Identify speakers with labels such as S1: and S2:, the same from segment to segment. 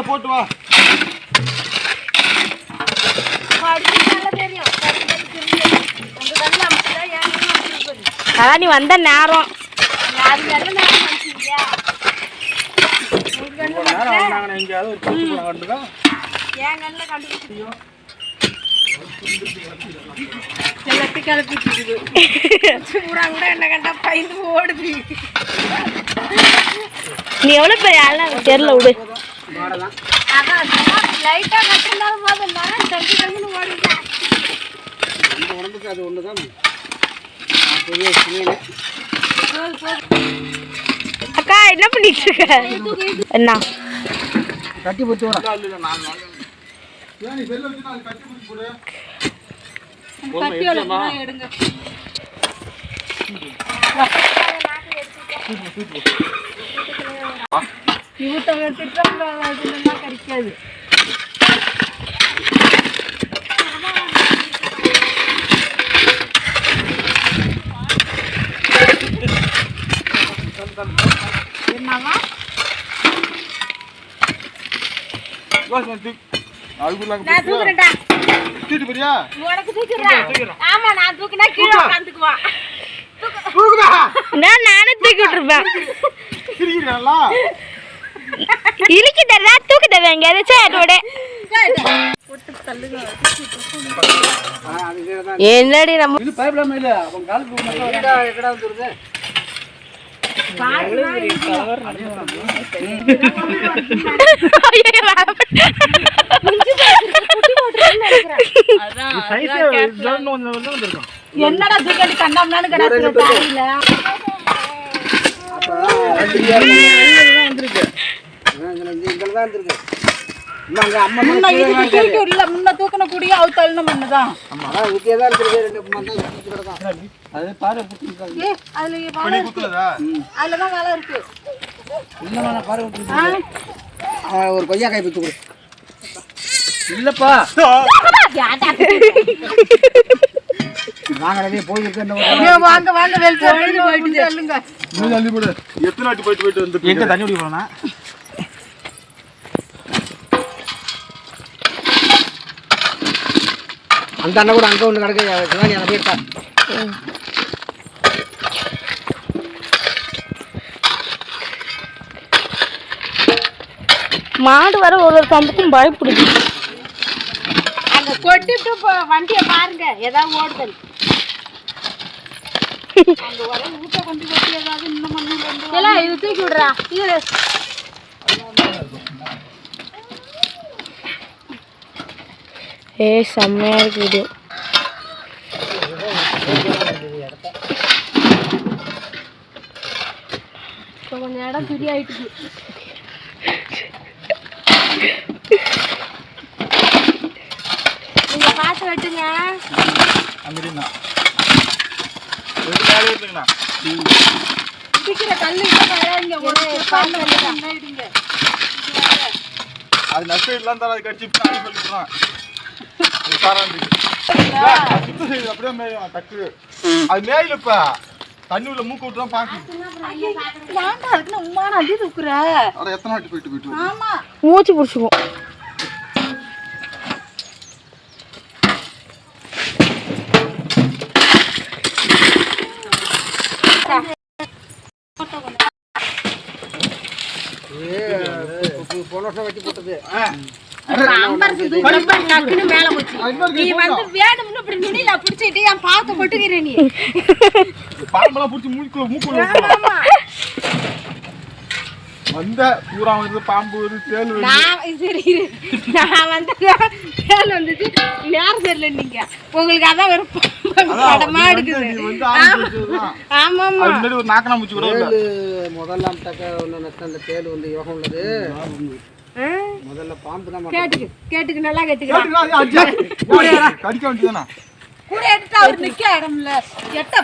S1: போட்டு வா.
S2: அதான் நீ வந்த நேரம் நீ எவ்வளவு பெரிய ஆள் தெரியல விடு.
S1: அது ஒண்ணுதான்
S2: அக்கா என்ன பண்ணிட்டு இருக்க? என்ன
S1: கட்டி போட்டு கிடைக்காது. என்னவா நான் தூக்குறேன்டா. தூக்கு போறியா? உனக்கு தூக்குறேன். ஆமா நான் தூக்குனா கீழ உட்கார்ந்துக்குவான். தூக்குடா. நானே தூக்கி விட்டுறேன். கிரிக்கிறல. இரிக்குதடா தூக்குதடா எங்க சேட்டோட. போட்டு தள்ளுங்க. என்னடி நம்ம இது பைப்ல மேல அவன் காலுக்கு மட்டும் எங்கடா வந்துருது? என்னடா தூக்கி கண்டாம்னானு கிடக்குற தாயில வந்திருக்கு. இங்கதான் வந்திருக்கு. முன்ன தூக்கின கூடிய அவுத்தல்னு மண்ணுதான். அதுலதான் வேலை இருக்கு. ஒரு கொய்யா காய் பிச்சு கொடு. இல்லப்பா வாங்க வாங்க எத்தனை வாட்டி போயிட்டு வந்து எங்க தண்ணி குடி போனா அந்த அண்ணன் கூட அங்க ஒண்ணு கிடக்கு.
S2: மாடு வர ஒரு சம்பத்துக்கும் பயப்படுது.
S3: அங்க கொட்டிட்டு வண்டியை பாருங்க ஏதாவது ஓடுதல். அங்க வர ஊட்ட கொண்டு கொட்டி ஏதாவது இன்னும் மண்ணு இது தூக்கி விடுறா.
S2: செம்மையா இருக்குது.
S3: கொஞ்சம் இடம் ஃப்ரீ ஆயிட்டு. நீங்க பார்த்து வெட்டுங்க. சீக்கிரம் கல்லு
S1: அது நஷ்டம் இல்லாம தான் கடிச்சு சொல்லிக்கலாம். அப்படியே மேயும் டக்கு அது மேயிலப்ப தண்ணி உள்ள மூக்க விட்டுதான் பாக்கு. எத்தனை வாட்டி போயிட்டு
S2: மூச்சு பிடிச்சிக்கும்.
S1: போன வருஷம் வச்சு போட்டது
S3: மேல போச்சு. நீ வந்து வேணும்னு இப்படி நுனியில புடிச்சிட்டு என் பாக்க போட்டுக்கிற நீ
S1: பாம்பெல்லாம் புடிச்சு மூக்குள்ள வந்த பூரா வந்து பாம்பு வருது தேல் வருது.
S3: நான் வந்து தேல் வந்துச்சு நேரம் தெரியல. நீங்க உங்களுக்கு அதான் வெறும் படமா எடுக்குது. ஆமா ஆமா
S1: ஒரு நாக்கனா மூச்சு கூட
S4: முதல்ல அந்த தேல் வந்து யோகம் உள்ளது. முதல்ல பாம்பு தான்
S3: கேட்டுக்கு நல்லா கேட்டுக்க.
S1: கடிக்க வேண்டியதானா
S3: கூட எடுத்து அவர் நிக்க இடம்ல எட்ட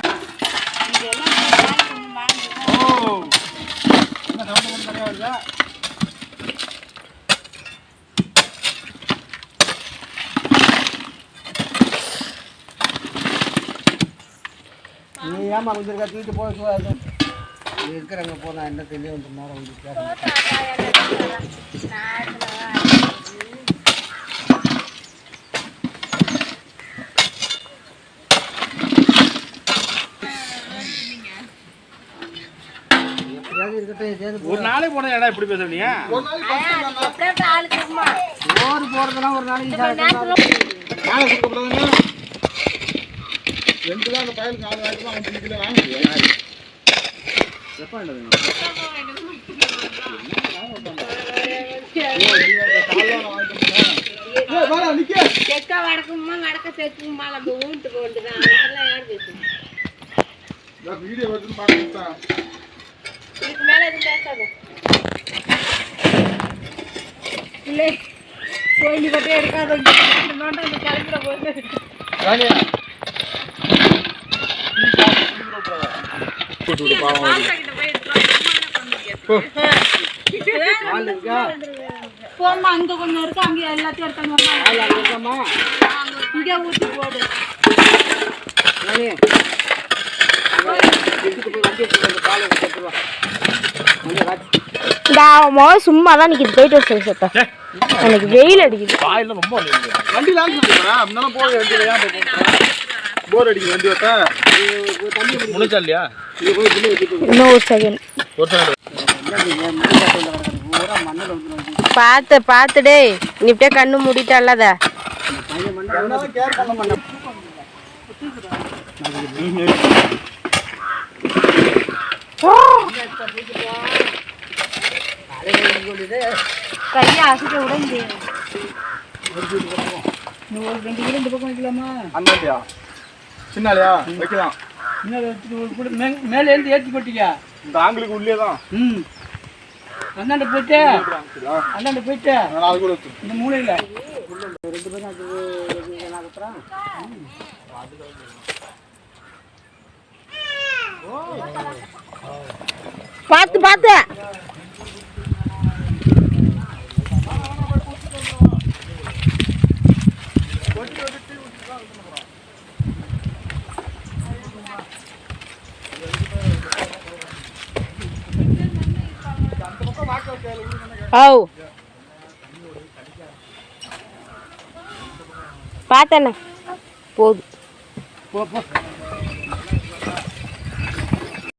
S4: என்ன சவுண்ட் மட்டும் நிறையா வருதா? நீ ஏமா கொஞ்சம் தூக்கிட்டு போய் இருக்கிறவங்க போனா என்ன தெரிய வந்து நேரம் வந்து பேச
S5: ஒரு நாளே போன ஏடா இப்படி பேசுறீங்க?
S1: ஒரு நாளைக்கு 10 தானா?
S3: அப்படியே ஆளுக்கு சும்மா
S4: சோறு போடுறதுனா ஒரு நாளைக்கு
S1: நாளை கொடுக்கக்கூடாதுன்னா 2 தான் அந்த பயலுக்கு 4 ஆயிரமா அவன் 2 கிலோ வாங்குது.
S3: செக்கா வடக்குமா வடக்க செக்குமா நம்ம வீட்டுக்கு வந்துதான் அதெல்லாம் யார் பேசுவோம்
S1: வீடியோ வருதுன்னு பார்த்துட்டா
S3: இதுக்கு மேல எதுவும் பேசாத இல்லை கோயிலி பட்டே எடுக்காத நோண்டா இந்த கிளம்புற போது
S1: ராணியா
S3: போமா அங்க கொஞ்சம் இருக்கு அங்க எல்லாத்தையும் எடுத்தாங்க இங்க ஊத்தி போடு
S2: சும்மா தான் நிற்கிது போயிட்டு வர சொல்லி சத்தா எனக்கு வெயில் அடிக்குது
S5: வாயில ரொம்ப வலிக்குது.
S1: வண்டியில அப்படின்னாலும் போக வண்டியில ஏன் போர் அடிக்குது வண்டி ஓட்ட
S5: முடிச்சா இல்லையா?
S2: இன்னும் ஒரு செகண்ட்
S5: ஒரு செகண்ட்.
S2: பார்த்து டேய் நீ இப்படியே கண்ணு மூடிட்டாலத
S1: கேர் பண்ண மாட்டேன்
S3: கையை அசைக்க விட முடியாது
S4: ஒரு 2 கிலோ இந்த பக்கம் வைக்கலாமா?
S1: அண்ணாட்டியா சின்னாலியா வைக்கலாம்
S4: மேலே இருந்து ஏற்றி போட்டியா?
S1: இந்த ஆங்களுக்கு உள்ளே தான்
S4: அண்ணாண்ட போயிட்டு அண்ணாண்ட போயிட்டு
S1: நாலு கூட வச்சு
S4: இந்த மூலையில் 2 பேரும்
S2: பார்த்து பார்த்தேண்ணா போதும்
S4: போ